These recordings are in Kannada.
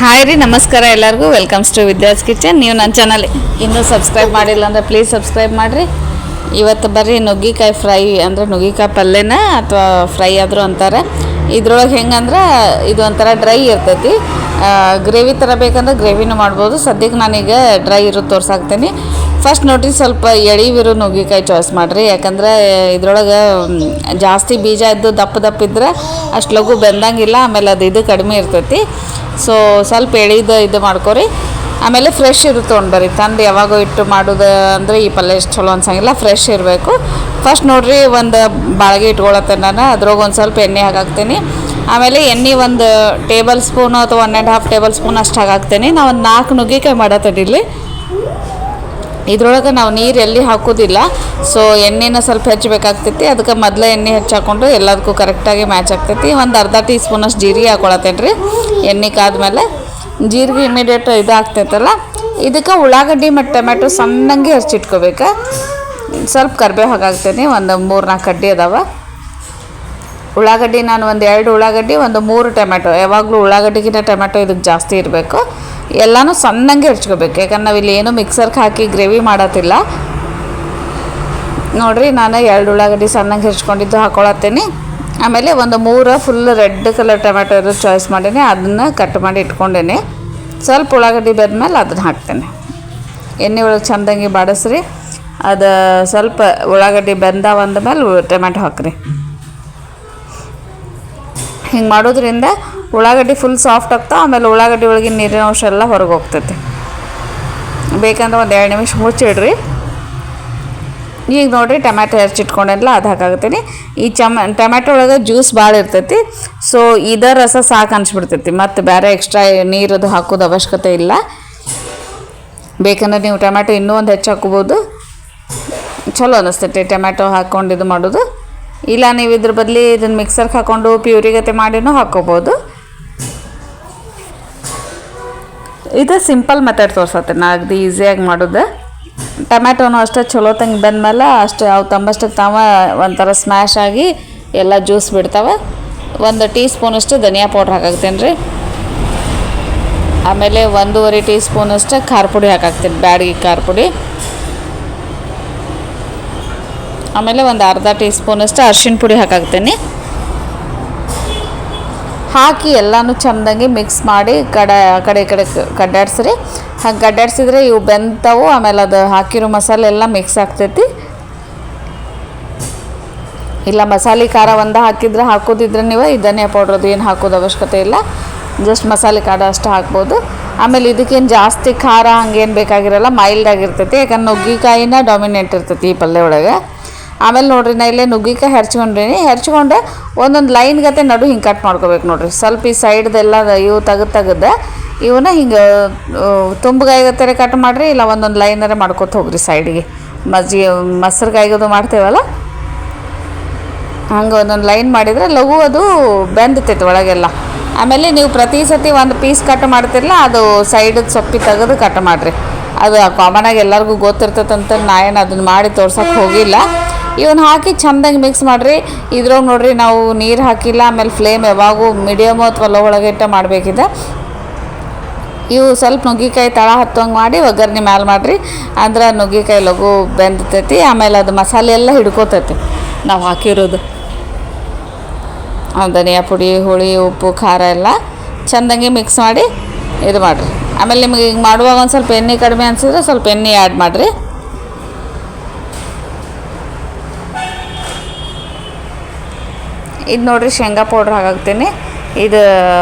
ಹಾಯ್ ರೀ, ನಮಸ್ಕಾರ ಎಲ್ಲರಿಗೂ. Welcomes to Vidya's kitchen. ನೀವು ನನ್ನ ಚಾನಲ್ ಇನ್ನೂ ಸಬ್ಸ್ಕ್ರೈಬ್ ಮಾಡಿಲ್ಲ ಅಂದರೆ ಪ್ಲೀಸ್ ಸಬ್ಸ್ಕ್ರೈಬ್ ಮಾಡಿರಿ. ಇವತ್ತು ಬರ್ರಿ ನುಗ್ಗಿಕಾಯಿ ಫ್ರೈ ಅಂದರೆ ನುಗ್ಗಿಕಾಯಿ ಪಲ್ಯನ ಅಥವಾ ಫ್ರೈ ಆದರೂ ಅಂತಾರೆ. ಇದ್ರೊಳಗೆ ಹೆಂಗಂದ್ರೆ ಇದು ಒಂಥರ ಡ್ರೈ ಇರ್ತೈತಿ. ಗ್ರೇವಿ ಥರ ಬೇಕಂದ್ರೆ ಗ್ರೇವಿನೂ ಮಾಡ್ಬೋದು. ಸದ್ಯಕ್ಕೆ ನಾನೀಗ ಡ್ರೈ ಇರೋದು ತೋರ್ಸಾಕ್ತೀನಿ. ಫಸ್ಟ್ ನೋಡ್ರಿ, ಸ್ವಲ್ಪ ಎಳಿವಿರೋ ನುಗ್ಗಿಕಾಯಿ ಚಾಯ್ಸ್ ಮಾಡಿರಿ. ಯಾಕಂದ್ರೆ ಇದ್ರೊಳಗೆ ಜಾಸ್ತಿ ಬೀಜ ಇದ್ದು ದಪ್ಪ ಇದ್ರೆ ಅಷ್ಟು ಲಘು ಬೆಂದಂಗಿಲ್ಲ. ಆಮೇಲೆ ಇದು ಕಡಿಮೆ ಇರ್ತೈತಿ. ಸೊ ಸ್ವಲ್ಪ ಇದು ಮಾಡ್ಕೊರಿ. ಆಮೇಲೆ ಫ್ರೆಶ್ ಇರುತ್ತೆ ತೊಗೊಂಡ್ಬರ್ರಿ. ತಂದು ಯಾವಾಗೋ ಇಟ್ಟು ಮಾಡೋದು ಅಂದರೆ ಈ ಪಲ್ಯ ಎಷ್ಟು ಚಲೋ ಅನ್ಸಂಗಿಲ್ಲ. ಫ್ರೆಶ್ ಇರಬೇಕು. ಫಸ್ಟ್ ನೋಡಿರಿ, ಒಂದು ಬಾಳಿಗೆ ಇಟ್ಕೊಳತ್ತೆ ನಾನು. ಅದ್ರೊಳಗೆ ಒಂದು ಸ್ವಲ್ಪ ಎಣ್ಣೆ ಹಾಕಾಕ್ತೀನಿ. ಆಮೇಲೆ ಎಣ್ಣೆ ಒಂದು ಟೇಬಲ್ ಸ್ಪೂನು ಅಥವಾ 1.5 ಟೇಬಲ್ ಸ್ಪೂನ್ ಅಷ್ಟು ಹಾಕಾಕ್ತೀನಿ. ನಾವು ಒಂದು 4 ನುಗ್ಗಿಕಾಯಿ ಮಾಡತ್ತಡಿಲಿ. ಇದ್ರೊಳಗೆ ನಾವು ನೀರು ಎಲ್ಲಿ ಹಾಕೋದಿಲ್ಲ. ಸೊ ಎಣ್ಣೆನ ಸ್ವಲ್ಪ ಹೆಚ್ಚಬೇಕಾಗ್ತೈತಿ. ಅದಕ್ಕೆ ಮೊದಲೇ ಎಣ್ಣೆ ಹೆಚ್ಚಾಕೊಂಡು ಎಲ್ಲದಕ್ಕೂ ಕರೆಕ್ಟಾಗಿ ಮ್ಯಾಚ್ ಆಗ್ತೈತಿ. ಒಂದು ಅರ್ಧ ಟೀ ಸ್ಪೂನಷ್ಟು ಜೀರಿಗೆ ಹಾಕೊಳತ್ತೇನೆ ರೀ. ಎಣ್ಣೆ ಕಾದ್ಮೇಲೆ ಜೀರಿಗೆ ಇಮಿಡಿಯೇಟ್ ಇದು ಆಗ್ತೈತಲ್ಲ, ಇದಕ್ಕೆ ಉಳ್ಳಾಗಡ್ಡಿ ಮತ್ತು ಟೊಮೆಟೊ ಸಣ್ಣಂಗೆ ಹೆಚ್ಚಿಟ್ಕೋಬೇಕು. ಸ್ವಲ್ಪ ಕರಿಬೇವು ಹಾಕಾಗ್ತೇನೆ. ಒಂದು 3-4 ಕಡ್ಡಿ ಅದಾವೆ ಉಳ್ಳಾಗಡ್ಡಿ. ನಾನು ಒಂದು 2 ಉಳ್ಳಾಗಡ್ಡಿ, ಒಂದು 3 ಟೊಮೆಟೊ. ಯಾವಾಗಲೂ ಉಳ್ಳಾಗಡ್ಡಿಗಿಂತ ಟೊಮೆಟೊ ಇದಕ್ಕೆ ಜಾಸ್ತಿ ಇರಬೇಕು. ಎಲ್ಲನೂ ಸಣ್ಣಂಗೆ ಹೆಚ್ಕೋಬೇಕು. ಯಾಕಂದ್ರೆ ನಾವಿಲ್ಲಿ ಏನೂ ಮಿಕ್ಸರ್ಗೆ ಹಾಕಿ ಗ್ರೇವಿ ಮಾಡತ್ತಿಲ್ಲ. ನೋಡಿರಿ, ನಾನು 2 ಉಳ್ಳಾಗಡ್ಡಿ ಸಣ್ಣಂಗೆ ಹೆಚ್ಕೊಂಡಿದ್ದು ಹಾಕೊಳತ್ತೇನೆ. ಆಮೇಲೆ ಒಂದು 3 ಫುಲ್ ರೆಡ್ ಕಲರ್ ಟೊಮೆಟೊ ಇರೋದು ಚಾಯ್ಸ್ ಮಾಡೀನಿ. ಅದನ್ನು ಕಟ್ ಮಾಡಿ ಇಟ್ಕೊಂಡೇನೆ. ಸ್ವಲ್ಪ ಉಳ್ಳಾಗಡ್ಡಿ ಬೆಂದ್ಮೇಲೆ ಅದನ್ನು ಹಾಕ್ತೇನೆ. ಎಣ್ಣೆ ಒಳಗೆ ಚೆಂದಂಗೆ ಬಾಡಿಸ್ರಿ. ಅದು ಸ್ವಲ್ಪ ಉಳ್ಳಾಗಡ್ಡಿ ಬೆಂದ ಮೇಲೆ ಟೊಮೆಟೊ ಹಾಕ್ರಿ. ಹಿಂಗೆ ಮಾಡೋದ್ರಿಂದ ಉಳ್ಳಾಗಡ್ಡಿ ಫುಲ್ ಸಾಫ್ಟ್ ಆಗ್ತಾವೆ. ಆಮೇಲೆ ಉಳ್ಳಾಗಡ್ಡಿ ಒಳಗಿನ ನೀರಿನ ಅಂಶ ಎಲ್ಲ ಹೊರಗೆ ಹೋಗ್ತೈತೆ. ಬೇಕಂದ್ರೆ ಒಂದು 2 ನಿಮಿಷ ಮುಚ್ಚಿಡ್ರಿ. ಈಗ ನೋಡಿರಿ, ಟೊಮ್ಯಾಟೊ ಹೆಚ್ಚಿಟ್ಕೊಂಡೆಲ್ಲ ಅದು ಹಾಕಾಗ್ತೀನಿ. ಈ ಟೊಮ್ಯಾಟೊ ಒಳಗೆ ಜ್ಯೂಸ್ ಭಾಳ ಇರ್ತೈತಿ. ಸೊ ಇದರ ರಸ ಸಾಕು ಅನಿಸ್ಬಿಡ್ತೈತಿ. ಮತ್ತು ಬೇರೆ ಎಕ್ಸ್ಟ್ರಾ ನೀರದು ಹಾಕೋದು ಅವಶ್ಯಕತೆ ಇಲ್ಲ. ಬೇಕಂದ್ರೆ ನೀವು ಟೊಮ್ಯಾಟೊ ಇನ್ನೂ ಒಂದು ಹೆಚ್ಚು ಹಾಕೋಬೋದು. ಚಲೋ ಅನ್ನಿಸ್ತೈತಿ ಟೊಮ್ಯಾಟೊ ಹಾಕ್ಕೊಂಡು ಇದು ಮಾಡೋದು. ಇಲ್ಲ ನೀವು ಇದ್ರ ಬದಲಿ ಇದನ್ನು ಮಿಕ್ಸರ್ಗೆ ಹಾಕ್ಕೊಂಡು ಪ್ಯೂರಿಗತೆ ಮಾಡಿನೂ ಹಾಕ್ಕೋಬೋದು. ಇದು ಸಿಂಪಲ್ ಮೆಥಡ್ ತೋರ್ಸತ್ತೆ ನಾ, ಅಗದಿ ಈಸಿಯಾಗಿ ಮಾಡೋದು. ಟೊಮ್ಯಾಟೊನೂ ಅಷ್ಟೇ ಚಲೋ ತಂಗೆ ಬಂದಮೇಲೆ ಅಷ್ಟು ಅವು ತಂಬಷ್ಟಕ್ಕೆ ತಾವ ಒಂಥರ ಸ್ಮ್ಯಾಶ್ ಆಗಿ ಎಲ್ಲ ಜ್ಯೂಸ್ ಬಿಡ್ತಾವೆ. 1 ಟೀ ಸ್ಪೂನಷ್ಟು ಧನಿಯಾ ಪೌಡ್ರ್ ಹಾಕಾಕ್ತೇನೆ ರೀ. ಆಮೇಲೆ 1.5 ಟೀ ಸ್ಪೂನಷ್ಟು ಖಾರ ಪುಡಿ ಹಾಕಾಕ್ತೀನಿ, ಬ್ಯಾಡಗಿ ಖಾರ ಪುಡಿ. ಆಮೇಲೆ ಒಂದು ಅರ್ಧ ಟೀ ಸ್ಪೂನಷ್ಟು ಅರಿಶಿಣ ಪುಡಿ ಹಾಕಾಕ್ತೀನಿ. ಹಾಕಿ ಎಲ್ಲನೂ ಚೆಂದಂಗೆ ಮಿಕ್ಸ್ ಮಾಡಿ ಆ ಕಡೆ ಈ ಕಡೆ ಕಡ್ಡಾಡ್ಸ್ರಿ. ಹಾಗೆ ಕಡ್ಡಾಡ್ಸಿದ್ರೆ ಇವು ಬೆಂತಾವು. ಆಮೇಲೆ ಅದು ಹಾಕಿರೋ ಮಸಾಲೆ ಎಲ್ಲ ಮಿಕ್ಸ್ ಆಗ್ತೈತಿ. ಇಲ್ಲ ಮಸಾಲೆ ಖಾರ ಒಂದು ಹಾಕಿದ್ರೆ ಹಾಕೋದಿದ್ರೆ ನೀವು ಈ ಧನಿಯಾ ಪೌಡ್ರದ್ದು ಏನು ಹಾಕೋದು ಅವಶ್ಯಕತೆ ಇಲ್ಲ. ಜಸ್ಟ್ ಮಸಾಲೆ ಖಾರ ಅಷ್ಟು ಹಾಕ್ಬೋದು. ಆಮೇಲೆ ಇದಕ್ಕೇನು ಜಾಸ್ತಿ ಖಾರ ಹಂಗೇನು ಬೇಕಾಗಿರಲ್ಲ, ಮೈಲ್ಡ್ ಆಗಿರ್ತೈತಿ. ಯಾಕಂದ್ರೆ ನುಗ್ಗಿಕಾಯಿನ ಡಾಮಿನೇಟ್ ಇರ್ತೈತಿ ಈ ಪಲ್ಯ ಒಳಗೆ. ಆಮೇಲೆ ನೋಡಿರಿ, ನಾ ಇಲ್ಲೇ ನುಗ್ಗಿಕಾಯಿ ಹೆರ್ಚ್ಕೊಂಡೆ ಒಂದೊಂದು ಲೈನ್ ಗತೆ ನಡು ಹಿಂಗೆ ಕಟ್ ಮಾಡ್ಕೋಬೇಕು ನೋಡಿರಿ. ಸ್ವಲ್ಪ ಈ ಸೈಡ್ದೆಲ್ಲ ಇವು ತೆಗೆದು ಇವನ್ನ ಹಿಂಗೆ ತುಂಬಗಾಯಿಗತ್ತೆ ಕಟ್ ಮಾಡಿರಿ. ಇಲ್ಲ ಒಂದೊಂದು ಲೈನರ ಮಾಡ್ಕೊತ ಹೋಗ್ರಿ ಸೈಡಿಗೆ. ಮೊಸರುಗಾಯಿಗದು ಮಾಡ್ತೇವಲ್ಲ ಹಂಗೆ ಒಂದೊಂದು ಲೈನ್ ಮಾಡಿದರೆ ಲಘು ಅದು ಬೆಂದತೈತೆ ಒಳಗೆಲ್ಲ. ಆಮೇಲೆ ನೀವು ಪ್ರತಿ ಸತಿ ಒಂದು ಪೀಸ್ ಕಟ್ ಮಾಡ್ತಿರಲ್ಲ, ಅದು ಸೈಡದ್ದು ಸೊಪ್ಪಿ ತೆಗೆದು ಕಟ್ ಮಾಡಿರಿ. ಅದು ಕಾಮನಾಗಿ ಎಲ್ಲರಿಗೂ ಗೊತ್ತಿರ್ತೈತಂತ ನಾ ಏನು ಅದನ್ನು ಮಾಡಿ ತೋರ್ಸೋಕ್ಕೆ ಹೋಗಿಲ್ಲ. ಇವನ್ನ ಹಾಕಿ ಚೆಂದಾಗಿ ಮಿಕ್ಸ್ ಮಾಡಿರಿ. ಇದ್ರೊಳಗೆ ನೋಡಿರಿ, ನಾವು ನೀರು ಹಾಕಿಲ್ಲ. ಆಮೇಲೆ ಫ್ಲೇಮ್ ಯಾವಾಗೂ ಮೀಡಿಯಮು ಅಥವಾ ಲೋ ಒಳಗೆ ಇಟ್ಟು ಮಾಡಬೇಕಿದೆ. ಇವು ಸ್ವಲ್ಪ ನುಗ್ಗಿಕಾಯಿ ತಳ ಹತ್ತೋಂಗೆ ಮಾಡಿ ಒಗ್ಗರಣೆ ಮ್ಯಾಲೆ ಮಾಡಿರಿ. ಅಂದ್ರೆ ನುಗ್ಗಿಕಾಯಿ ಲಘು ಬೆಂದತೈತಿ. ಆಮೇಲೆ ಅದು ಮಸಾಲೆ ಎಲ್ಲ ಹಿಡ್ಕೋತೈತಿ ನಾವು ಹಾಕಿರೋದು. ಧನಿಯಾ ಪುಡಿ, ಹುಳಿ, ಉಪ್ಪು, ಖಾರ ಎಲ್ಲ ಚೆಂದಂಗೆ ಮಿಕ್ಸ್ ಮಾಡಿ ಇದು ಮಾಡಿರಿ. ಆಮೇಲೆ ನಿಮಗೆ ಹಿಂಗೆ ಮಾಡುವಾಗ ಒಂದು ಸ್ವಲ್ಪ ಎಣ್ಣೆ ಕಡಿಮೆ ಅನಿಸಿದ್ರೆ ಸ್ವಲ್ಪ ಎಣ್ಣೆ ಆ್ಯಡ್ ಮಾಡಿರಿ. ಇದು ನೋಡಿರಿ, ಶೇಂಗಾ ಪೌಡ್ರ್ ಹಾಕಾಗ್ತೀನಿ. ಇದು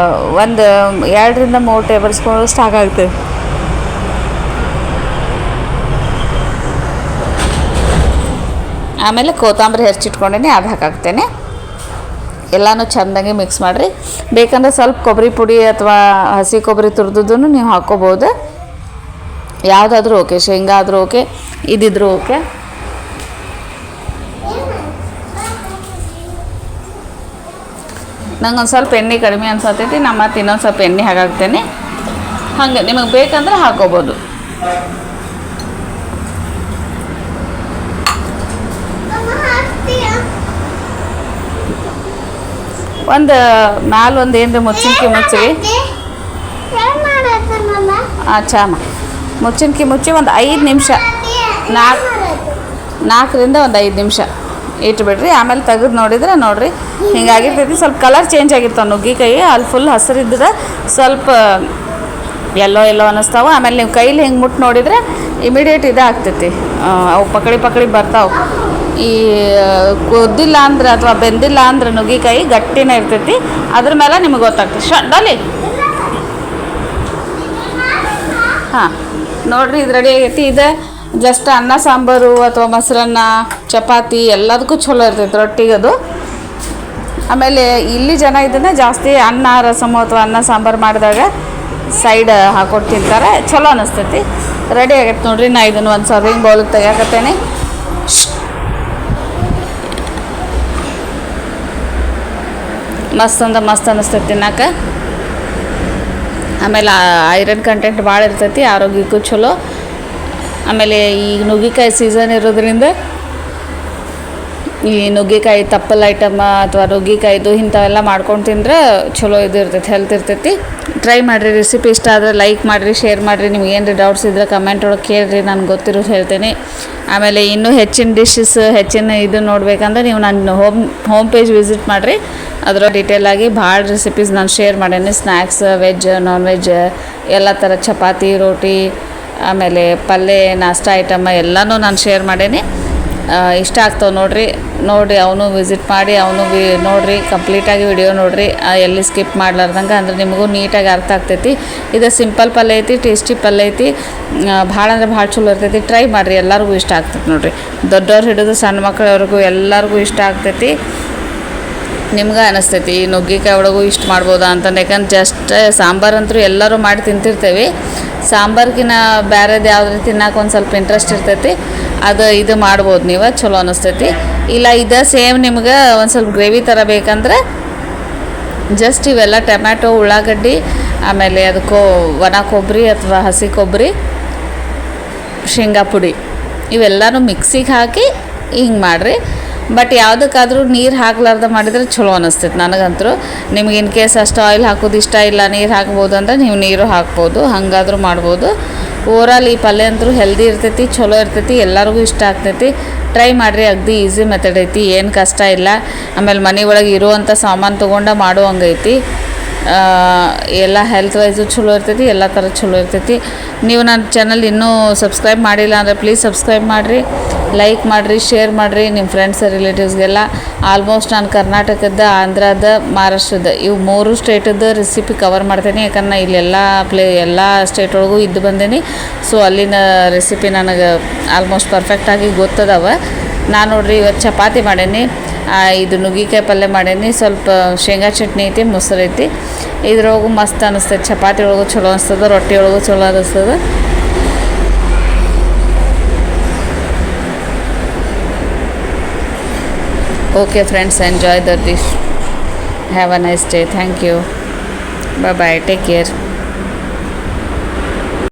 ಒಂದು 2-3 ಟೇಬಲ್ ಸ್ಪೂನಷ್ಟು ಹಾಕಾಗ್ತೀವಿ. ಆಮೇಲೆ ಕೊತ್ತಂಬರಿ ಹೆಚ್ಚಿಟ್ಕೊಂಡೇನೆ ಅದು ಹಾಕಾಗ್ತೇನೆ. ಎಲ್ಲನೂ ಚೆಂದಾಗಿ ಮಿಕ್ಸ್ ಮಾಡಿರಿ. ಬೇಕಂದ್ರೆ ಸ್ವಲ್ಪ ಕೊಬ್ಬರಿ ಪುಡಿ ಅಥವಾ ಹಸಿ ಕೊಬ್ಬರಿ ತುರಿದನ್ನು ನೀವು ಹಾಕ್ಕೋಬೋದು. ಯಾವುದಾದ್ರೂ ಓಕೆ, ಶೇಂಗಾ ಆದರೂ ಓಕೆ, ಇದಿದ್ರೂ ಓಕೆ. ನಂಗೆ ಒಂದು ಸ್ವಲ್ಪ ಎಣ್ಣೆ ಕಡಿಮೆ ಅನ್ಸತ್ತೈತಿ. ನಾನು ಮತ್ತೆ ಇನ್ನೊಂದು ಸ್ವಲ್ಪ ಎಣ್ಣೆ ಹಾಕಾಗ್ತೇನೆ. ಹಾಗೆ ನಿಮಗೆ ಬೇಕಂದ್ರೆ ಹಾಕ್ಕೋಬೋದು. ಒಂದು ಮ್ಯಾಲೆ ಒಂದು ಏನರ ಮುಚ್ಚಿರಿ. ಚಾಮ ಮುಚ್ಚಿ ಒಂದು 5 ನಿಮಿಷ 4ರಿಂದ ಒಂದು 5 ನಿಮಿಷ ಇಟ್ಬಿಡ್ರಿ. ಆಮೇಲೆ ತೆಗೆದು ನೋಡಿರಿ ಹಿಂಗಾಗಿರ್ತೈತಿ. ಸ್ವಲ್ಪ ಕಲರ್ ಚೇಂಜ್ ಆಗಿರ್ತಾವೆ ನುಗ್ಗಿಕಾಯಿ. ಅಲ್ಲಿ ಫುಲ್ ಹಸಿರಿದ್ದರೆ ಸ್ವಲ್ಪ ಎಲ್ಲೋ ಅನ್ನಿಸ್ತಾವೆ. ಆಮೇಲೆ ನೀವು ಕೈಲಿ ಹಿಂಗೆ ಮುಟ್ಟು ನೋಡಿದರೆ ಇಮಿಡಿಯೇಟ್ ಆಗ್ತೈತಿ. ಅವು ಪಕಡಿ ಬರ್ತಾವೆ. ಈ ಕುದ್ದಿಲ್ಲ ಅಂದ್ರೆ ಅಥವಾ ಬೆಂದಿಲ್ಲ ಅಂದ್ರೆ ನುಗ್ಗಿಕಾಯಿ ಗಟ್ಟಿನೇ ಇರ್ತೈತಿ. ಅದ್ರ ಮೇಲೆ ನಿಮಗೆ ಗೊತ್ತಾಗ್ತದೆ. ಡಾಲಿ ಹಾಂ ನೋಡಿರಿ, ಇದು ರೆಡಿ ಆಗೈತಿ. ಇದು ಜಸ್ಟ್ ಅನ್ನ ಸಾಂಬಾರು ಅಥವಾ ಮೊಸರನ್ನ ಚಪಾತಿ ಎಲ್ಲದಕ್ಕೂ ಚಲೋ ಇರ್ತೈತಿ ರೊಟ್ಟಿಗದು. ಆಮೇಲೆ ಇಲ್ಲಿ ಜನ ಇದನ್ನು ಜಾಸ್ತಿ ಅನ್ನ ರಸಮು ಅಥವಾ ಅನ್ನ ಸಾಂಬಾರು ಮಾಡಿದಾಗ ಸೈಡ್ ಹಾಕ್ಕೊಟ್ಟು ತಿಂತಾರೆ. ಚಲೋ ಅನ್ನಿಸ್ತೈತಿ. ರೆಡಿ ಆಗೈತೆ ನೋಡಿರಿ. ನಾ ಇದನ್ನು ಒಂದು ಸರ್ವಿಂಗ್ ಬೌಲಿಗೆ ತೆಗಿಯಾಕತ್ತೇನೆ. ಮಸ್ತ್ ಅನ್ನಿಸ್ತೈತಿ ತಿನ್ನಕ್ಕೆ. ಆಮೇಲೆ ಐರನ್ ಕಂಟೆಂಟ್ ಭಾಳ ಇರ್ತೈತಿ, ಆರೋಗ್ಯಕ್ಕೂ ಚಲೋ. ಆಮೇಲೆ ಈ ನುಗ್ಗಿಕಾಯಿ ಸೀಸನ್ ಇರೋದ್ರಿಂದ ಈ ನುಗ್ಗಿಕಾಯಿ ತಪ್ಪಲ್ ಐಟಮ್ ಅಥವಾ ನುಗ್ಗಿಕಾಯಿದು ಇಂಥವೆಲ್ಲ ಮಾಡ್ಕೊಂಡು ತಿಂದ್ರೆ ಚಲೋ ಇರ್ತೈತಿ, ಹೆಲ್ತ್ ಇರ್ತೈತಿ. ಟ್ರೈ ಮಾಡಿರಿ. ರೆಸಿಪಿ ಇಷ್ಟ ಆದರೆ ಲೈಕ್ ಮಾಡಿರಿ, ಶೇರ್ ಮಾಡಿರಿ. ನಿಮ್ಗೆ ಏನು ಡೌಟ್ಸ್ ಇದ್ದರೆ ಕಮೆಂಟ್ ಒಳಗೆ ಕೇಳಿರಿ, ನಾನು ಗೊತ್ತಿರೋದು ಹೇಳ್ತೀನಿ. ಆಮೇಲೆ ಇನ್ನೂ ಹೆಚ್ಚಿನ ಡಿಶಸ್ ಇದು ನೋಡ್ಬೇಕಂದ್ರೆ ನೀವು ನನ್ನ ಹೋಮ್ ಪೇಜ್ ವಿಸಿಟ್ ಮಾಡಿರಿ. ಅದರ ಡೀಟೇಲಾಗಿ ಭಾಳ ರೆಸಿಪೀಸ್ ನಾನು ಶೇರ್ ಮಾಡೇನಿ. ಸ್ನ್ಯಾಕ್ಸ್, ವೆಜ್, ನಾನ್ ವೆಜ್ ಎಲ್ಲ ಥರ ಚಪಾತಿ, ರೋಟಿ, ಆಮೇಲೆ ಪಲ್ಯ, ನಾಷ್ಟಾ ಐಟಮ್ ಎಲ್ಲನೂ ನಾನು ಶೇರ್ ಮಾಡೇನಿ. ಇಷ್ಟ ಆಗ್ತಾವೆ ನೋಡಿ ಅವನು ವಿಸಿಟ್ ಮಾಡಿ ನೋಡಿರಿ. ಕಂಪ್ಲೀಟಾಗಿ ವಿಡಿಯೋ ನೋಡಿರಿ, ಎಲ್ಲಿ ಸ್ಕಿಪ್ ಮಾಡ್ಲಾರ್ದಂಗೆ. ಅಂದ್ರೆ ನಿಮಗೂ ನೀಟಾಗಿ ಅರ್ಥ ಆಗ್ತೈತಿ. ಇದು ಸಿಂಪಲ್ ಪಲ್ಯ ಐತಿ, ಟೇಸ್ಟಿ ಪಲ್ಯ ಐತಿ. ಭಾಳ ಅಂದ್ರೆ ಭಾಳ ಚಲೋ ಇರ್ತೈತಿ. ಟ್ರೈ ಮಾಡಿರಿ, ಎಲ್ಲರಿಗೂ ಇಷ್ಟ ಆಗ್ತೈತಿ ನೋಡಿರಿ. ದೊಡ್ಡವ್ರು ಹಿಡಿದು ಸಣ್ಣ ಮಕ್ಕಳವ್ರಿಗೂ ಎಲ್ಲರಿಗೂ ಇಷ್ಟ ಆಗ್ತೈತಿ. ನಿಮ್ಗೆ ಅನ್ನಿಸ್ತೈತಿ ಈ ನುಗ್ಗಿಕಾಯಿ ಒಳಗೂ ಇಷ್ಟು ಮಾಡ್ಬೋದಾ ಅಂತಂದು. ಯಾಕಂದ್ರೆ ಜಸ್ಟ್ ಸಾಂಬಾರಂತೂ ಎಲ್ಲರೂ ಮಾಡಿ ತಿಂತಿರ್ತೇವೆ. ಸಾಂಬಾರ್ಗಿನ ಬೇರೆದು ಯಾವುದೇ ತಿನ್ನೋಕೆ ಒಂದು ಸ್ವಲ್ಪ ಇಂಟ್ರೆಸ್ಟ್ ಇರ್ತೈತಿ. ಇದು ಮಾಡ್ಬೋದು ನೀವು, ಚಲೋ ಅನ್ನಿಸ್ತೈತಿ. ಇಲ್ಲ ಇದು ಸೇಮ್ ನಿಮ್ಗೆ ಒಂದು ಸ್ವಲ್ಪ ಗ್ರೇವಿ ಥರ ಬೇಕಂದ್ರೆ ಜಸ್ಟ್ ಇವೆಲ್ಲ ಟೊಮ್ಯಾಟೊ, ಉಳ್ಳಾಗಡ್ಡಿ, ಆಮೇಲೆ ಅದಕ್ಕೂ ಒಣ ಕೊಬ್ಬರಿ ಅಥವಾ ಹಸಿ ಕೊಬ್ಬರಿ, ಶೇಂಗಾ ಪುಡಿ ಇವೆಲ್ಲನೂ ಮಿಕ್ಸಿಗೆ ಹಾಕಿ ಹಿಂಗೆ ಮಾಡಿರಿ. ಬಟ್ ಯಾವುದಕ್ಕಾದ್ರೂ ನೀರು ಹಾಕ್ಲಾರ್ದ ಮಾಡಿದರೆ ಚಲೋ ಅನ್ನಿಸ್ತೈತೆ ನನಗಂತೂ. ನಿಮ್ಗೆ ಇನ್ ಕೇಸ್ ಅಷ್ಟು ಆಯಿಲ್ ಹಾಕೋದು ಇಷ್ಟ ಇಲ್ಲ, ನೀರು ಹಾಕ್ಬೋದು ಅಂದರೆ ನೀವು ನೀರು ಹಾಕ್ಬೋದು, ಹಾಗಾದ್ರೂ ಮಾಡ್ಬೋದು. ಓವರಾಲ್ ಈ ಪಲ್ಯ ಅಂತೂ ಹೆಲ್ದಿ ಇರ್ತೈತಿ, ಚಲೋ ಇರ್ತೈತಿ, ಎಲ್ಲರಿಗೂ ಇಷ್ಟ ಆಗ್ತೈತಿ. ಟ್ರೈ ಮಾಡಿರಿ. ಅಗದಿ ಈಸಿ ಮೆಥಡ್ ಐತಿ, ಏನು ಕಷ್ಟ ಇಲ್ಲ. ಆಮೇಲೆ ಮನೆ ಒಳಗೆ ಇರುವಂಥ ಸಾಮಾನು ತೊಗೊಂಡು ಮಾಡುವಂಗೈತಿ. ಎಲ್ಲ ಹೆಲ್ತ್ ವೈಸು ಚಲೋ ಇರ್ತೈತಿ, ಎಲ್ಲ ಥರ ಚಲೋ ಇರ್ತೈತಿ. ನೀವು ನನ್ನ ಚಾನಲ್ ಇನ್ನೂ ಸಬ್ಸ್ಕ್ರೈಬ್ ಮಾಡಿಲ್ಲ ಅಂದರೆ ಪ್ಲೀಸ್ ಸಬ್ಸ್ಕ್ರೈಬ್ ಮಾಡಿರಿ, ಲೈಕ್ ಮಾಡಿರಿ, ಶೇರ್ ಮಾಡಿರಿ ನಿಮ್ಮ ಫ್ರೆಂಡ್ಸ್ ರಿಲೇಟಿವ್ಸ್ಗೆಲ್ಲ. ಆಲ್ಮೋಸ್ಟ್ ನಾನು ಕರ್ನಾಟಕದ, ಆಂಧ್ರದ, ಮಹಾರಾಷ್ಟ್ರದ ಇವು 3 ಸ್ಟೇಟದ್ದು ರೆಸಿಪಿ ಕವರ್ ಮಾಡ್ತೀನಿ. ಯಾಕಂದ್ರೆ ನಾನು ಇಲ್ಲೆಲ್ಲ ಎಲ್ಲ ಸ್ಟೇಟ್ ಒಳಗೂ ಇದ್ದು ಬಂದೀನಿ. ಸೊ ಅಲ್ಲಿನ ರೆಸಿಪಿ ನನಗೆ ಆಲ್ಮೋಸ್ಟ್ ಪರ್ಫೆಕ್ಟಾಗಿ ಗೊತ್ತದವ. ನಾನು ನೋಡಿರಿ ಇವತ್ತು ಚಪಾತಿ ಮಾಡೀನಿ, ಇದು ನುಗ್ಗಿಕಾಯಿ ಪಲ್ಯ ಮಾಡೀನಿ, ಸ್ವಲ್ಪ ಶೇಂಗಾ ಚಟ್ನಿ ಐತಿ, ಮೊಸರು ಐತಿ. ಇದ್ರೊಳಗೂ ಮಸ್ತ್ ಅನ್ನಿಸ್ತೈತೆ. ಚಪಾತಿ ಒಳಗೂ ಚಲೋ ಅನಿಸ್ತದೆ, ರೊಟ್ಟಿ ಒಳಗೂ ಚಲೋ ಅನ್ನಿಸ್ತದೆ. Okay friends, enjoy the dish. Have a nice day. Thank you. Bye bye. Take care.